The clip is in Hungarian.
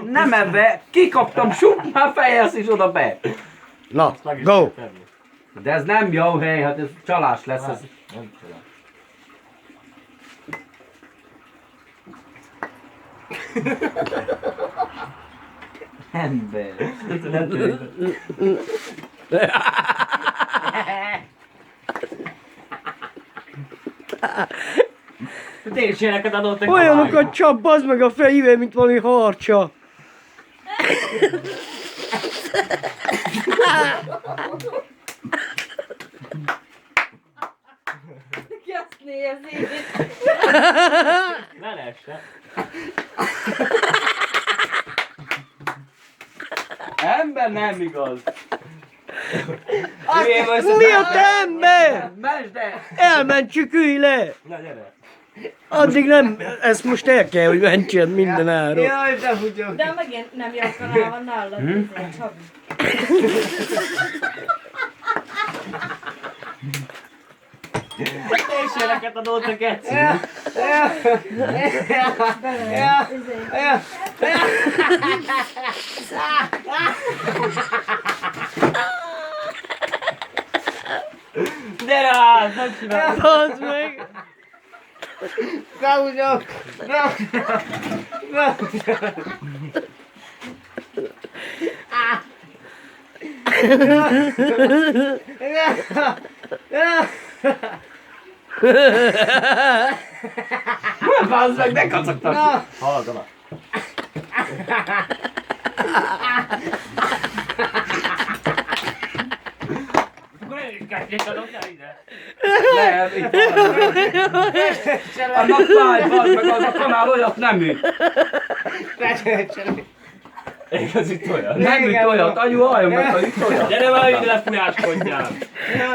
Nem ebbe, kikaptam, sup, már fejez is oda be. Na, go! De ez nem jó hely, hát ez csalás lesz. Ez. Nem tudom. Ember. Tényleg neked adottak Olyanokat csap, bazd meg a fejével, mint valami harcsa. Ki azt nézi? Ne lesse. Ember nem igaz. Mi a te ember? Menj de! Elment, csükülj le! Na gyere. Addig nem, ezt most el kell, hogy mentsen minden áron. Jaj, de húgyok. De megint nem jó kanál van nálad, Csabi. Tényleg neked adottak egyszer. Gyere át, nem csinálj. Bazd meg! Húgyok! Bazd meg, ne kacagtak! Hallganak. Akkor én is kezdjék adottak ide. Nem, itt van. Annak fáj, bazd meg, az a kanál olyat nem üt. Igaz itt olyan. Nem üt olyat, anyu halljon meg, ha üt olyat. Gyere már ide lefújáskodjál.